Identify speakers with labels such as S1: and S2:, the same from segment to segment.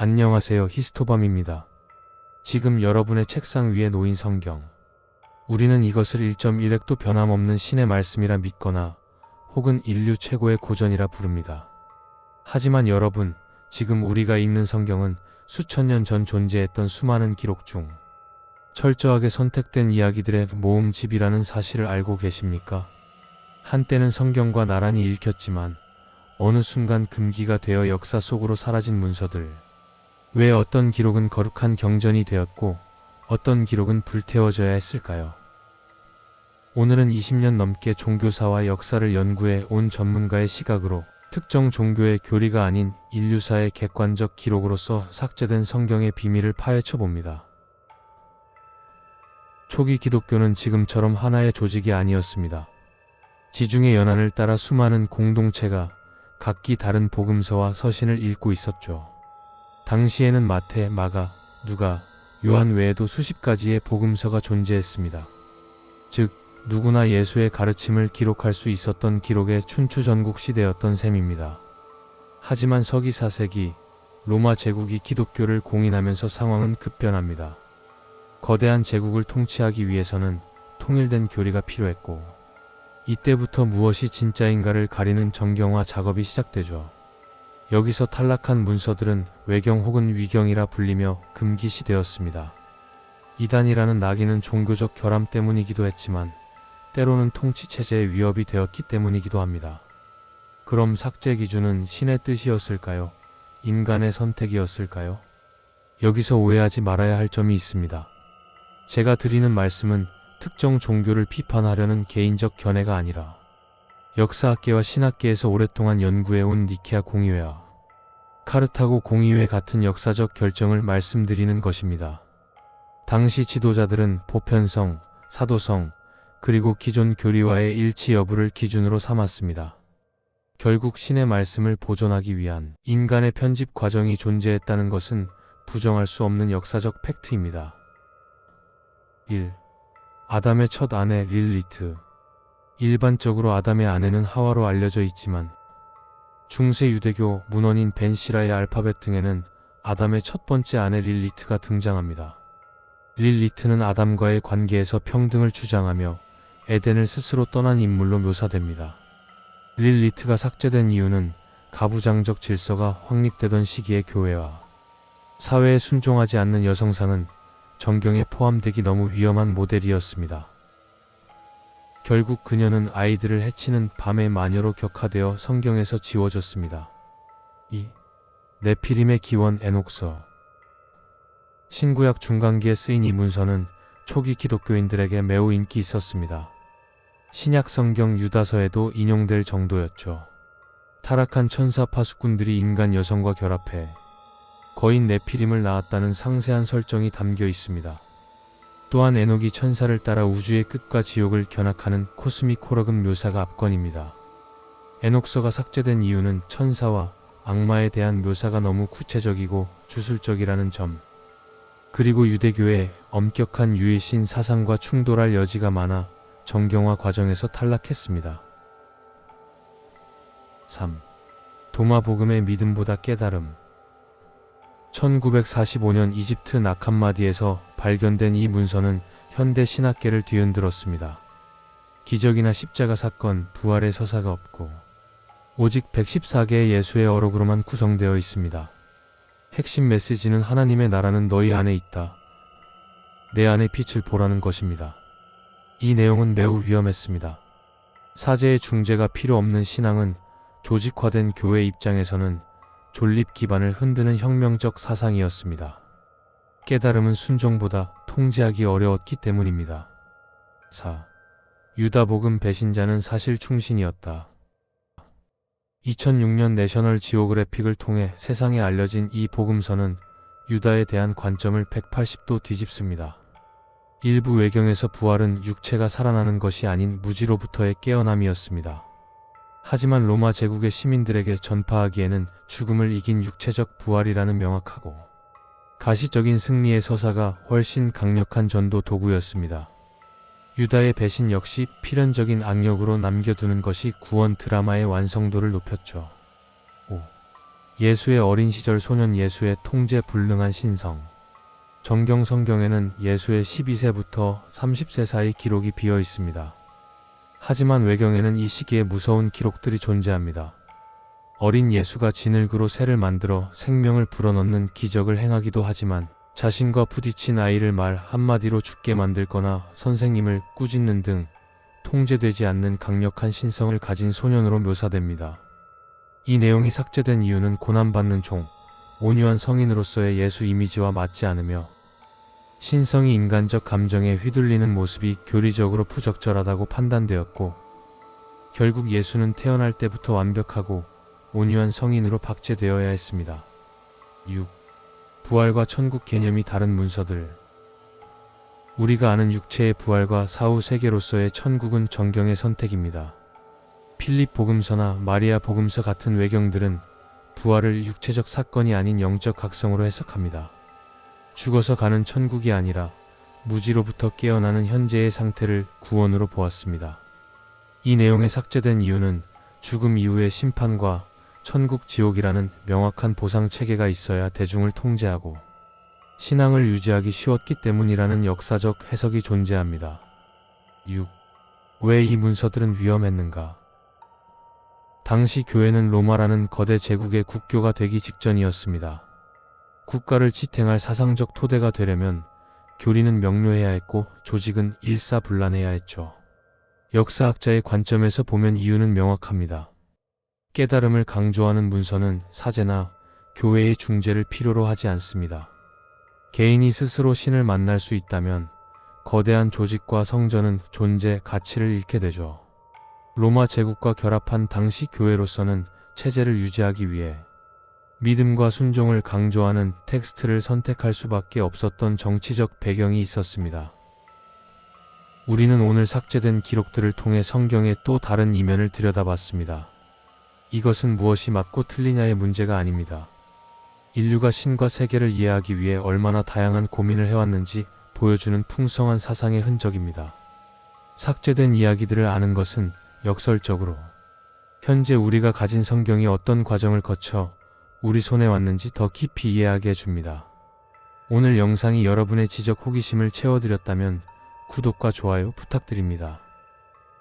S1: 안녕하세요. 히스토밤입니다. 지금 여러분의 책상 위에 놓인 성경. 우리는 이것을 1.1획도 변함없는 신의 말씀이라 믿거나 혹은 인류 최고의 고전이라 부릅니다. 하지만 여러분, 지금 우리가 읽는 성경은 수천 년 전 존재했던 수많은 기록 중 철저하게 선택된 이야기들의 모음집이라는 사실을 알고 계십니까? 한때는 성경과 나란히 읽혔지만 어느 순간 금기가 되어 역사 속으로 사라진 문서들. 왜 어떤 기록은 거룩한 경전이 되었고 어떤 기록은 불태워져야 했을까요? 오늘은 20년 넘게 종교사와 역사를 연구해 온 전문가의 시각으로 특정 종교의 교리가 아닌 인류사의 객관적 기록으로서 삭제된 성경의 비밀을 파헤쳐 봅니다. 초기 기독교는 지금처럼 하나의 조직이 아니었습니다. 지중해 연안을 따라 수많은 공동체가 각기 다른 복음서와 서신을 읽고 있었죠. 당시에는 마태, 마가, 누가, 요한 외에도 수십 가지의 복음서가 존재했습니다. 즉, 누구나 예수의 가르침을 기록할 수 있었던 기록의 춘추전국 시대였던 셈입니다. 하지만 서기 4세기, 로마 제국이 기독교를 공인하면서 상황은 급변합니다. 거대한 제국을 통치하기 위해서는 통일된 교리가 필요했고, 이때부터 무엇이 진짜인가를 가리는 정경화 작업이 시작되죠. 여기서 탈락한 문서들은 외경 혹은 위경이라 불리며 금기시되었습니다. 이단이라는 낙인은 종교적 결함 때문이기도 했지만 때로는 통치체제의 위협이 되었기 때문이기도 합니다. 그럼 삭제 기준은 신의 뜻이었을까요? 인간의 선택이었을까요? 여기서 오해하지 말아야 할 점이 있습니다. 제가 드리는 말씀은 특정 종교를 비판하려는 개인적 견해가 아니라 역사학계와 신학계에서 오랫동안 연구해온 니케아 공의회와 카르타고 공의회 같은 역사적 결정을 말씀드리는 것입니다. 당시 지도자들은 보편성, 사도성, 그리고 기존 교리와의 일치 여부를 기준으로 삼았습니다. 결국 신의 말씀을 보존하기 위한 인간의 편집 과정이 존재했다는 것은 부정할 수 없는 역사적 팩트입니다. 1. 아담의 첫 아내 릴리트. 일반적으로 아담의 아내는 하와로 알려져 있지만 중세 유대교 문헌인 벤시라의 알파벳 등에는 아담의 첫 번째 아내 릴리트가 등장합니다. 릴리트는 아담과의 관계에서 평등을 주장하며 에덴을 스스로 떠난 인물로 묘사됩니다. 릴리트가 삭제된 이유는 가부장적 질서가 확립되던 시기의 교회와 사회에 순종하지 않는 여성상은 정경에 포함되기 너무 위험한 모델이었습니다. 결국 그녀는 아이들을 해치는 밤의 마녀로 격하되어 성경에서 지워졌습니다. 2. 네피림의 기원 에녹서. 신구약 중간기에 쓰인 이 문서는 초기 기독교인들에게 매우 인기 있었습니다. 신약 성경 유다서에도 인용될 정도였죠. 타락한 천사 파수꾼들이 인간 여성과 결합해 거인 네피림을 낳았다는 상세한 설정이 담겨 있습니다. 또한 에녹이 천사를 따라 우주의 끝과 지옥을 견학하는 코스믹 호러급 묘사가 압권입니다. 에녹서가 삭제된 이유는 천사와 악마에 대한 묘사가 너무 구체적이고 주술적이라는 점, 그리고 유대교의 엄격한 유일신 사상과 충돌할 여지가 많아 정경화 과정에서 탈락했습니다. 3. 도마복음의 믿음보다 깨달음. 1945년 이집트 나캄마디에서 발견된 이 문서는 현대 신학계를 뒤흔들었습니다. 기적이나 십자가 사건, 부활의 서사가 없고 오직 114개의 예수의 어록으로만 구성되어 있습니다. 핵심 메시지는 하나님의 나라는 너희 안에 있다. 내 안의 빛을 보라는 것입니다. 이 내용은 매우 위험했습니다. 사제의 중재가 필요 없는 신앙은 조직화된 교회 입장에서는 존립 기반을 흔드는 혁명적 사상이었습니다. 깨달음은 순종보다 통제하기 어려웠기 때문입니다. 4. 유다복음 배신자는 사실 충신이었다. 2006년 내셔널 지오그래픽을 통해 세상에 알려진 이 복음서는 유다에 대한 관점을 180도 뒤집습니다. 일부 외경에서 부활은 육체가 살아나는 것이 아닌 무지로부터의 깨어남이었습니다. 하지만 로마 제국의 시민들에게 전파하기에는 죽음을 이긴 육체적 부활이라는 명확하고 가시적인 승리의 서사가 훨씬 강력한 전도 도구였습니다. 유다의 배신 역시 필연적인 악력으로 남겨두는 것이 구원 드라마의 완성도를 높였죠. 5. 예수의 어린 시절 소년 예수의 통제 불능한 신성. 정경 성경에는 예수의 12세부터 30세 사이 기록이 비어 있습니다. 하지만 외경에는 이 시기에 무서운 기록들이 존재합니다. 어린 예수가 진흙으로 새를 만들어 생명을 불어넣는 기적을 행하기도 하지만 자신과 부딪힌 아이를 말 한마디로 죽게 만들거나 선생님을 꾸짖는 등 통제되지 않는 강력한 신성을 가진 소년으로 묘사됩니다. 이 내용이 삭제된 이유는 고난받는 종, 온유한 성인으로서의 예수 이미지와 맞지 않으며 신성이 인간적 감정에 휘둘리는 모습이 교리적으로 부적절하다고 판단되었고, 결국 예수는 태어날 때부터 완벽하고 온유한 성인으로 박제되어야 했습니다. 6. 부활과 천국 개념이 다른 문서들. 우리가 아는 육체의 부활과 사후 세계로서의 천국은 정경의 선택입니다. 필립 복음서나 마리아 복음서 같은 외경들은 부활을 육체적 사건이 아닌 영적 각성으로 해석합니다. 죽어서 가는 천국이 아니라 무지로부터 깨어나는 현재의 상태를 구원으로 보았습니다. 이 내용이 삭제된 이유는 죽음 이후의 심판과 천국 지옥이라는 명확한 보상 체계가 있어야 대중을 통제하고 신앙을 유지하기 쉬웠기 때문이라는 역사적 해석이 존재합니다. 6. 왜 이 문서들은 위험했는가? 당시 교회는 로마라는 거대 제국의 국교가 되기 직전이었습니다. 국가를 지탱할 사상적 토대가 되려면 교리는 명료해야 했고 조직은 일사불란해야 했죠. 역사학자의 관점에서 보면 이유는 명확합니다. 깨달음을 강조하는 문서는 사제나 교회의 중재를 필요로 하지 않습니다. 개인이 스스로 신을 만날 수 있다면 거대한 조직과 성전은 존재 가치를 잃게 되죠. 로마 제국과 결합한 당시 교회로서는 체제를 유지하기 위해 믿음과 순종을 강조하는 텍스트를 선택할 수밖에 없었던 정치적 배경이 있었습니다. 우리는 오늘 삭제된 기록들을 통해 성경의 또 다른 이면을 들여다봤습니다. 이것은 무엇이 맞고 틀리냐의 문제가 아닙니다. 인류가 신과 세계를 이해하기 위해 얼마나 다양한 고민을 해왔는지 보여주는 풍성한 사상의 흔적입니다. 삭제된 이야기들을 아는 것은 역설적으로 현재 우리가 가진 성경이 어떤 과정을 거쳐 우리 손에 왔는지 더 깊이 이해하게 해줍니다. 오늘 영상이 여러분의 지적 호기심을 채워드렸다면 구독과 좋아요 부탁드립니다.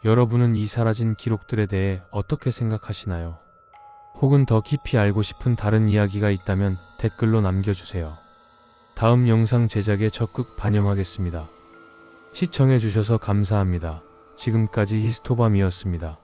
S1: 여러분은 이 사라진 기록들에 대해 어떻게 생각하시나요? 혹은 더 깊이 알고 싶은 다른 이야기가 있다면 댓글로 남겨주세요. 다음 영상 제작에 적극 반영하겠습니다. 시청해주셔서 감사합니다. 지금까지 히스토밤이었습니다.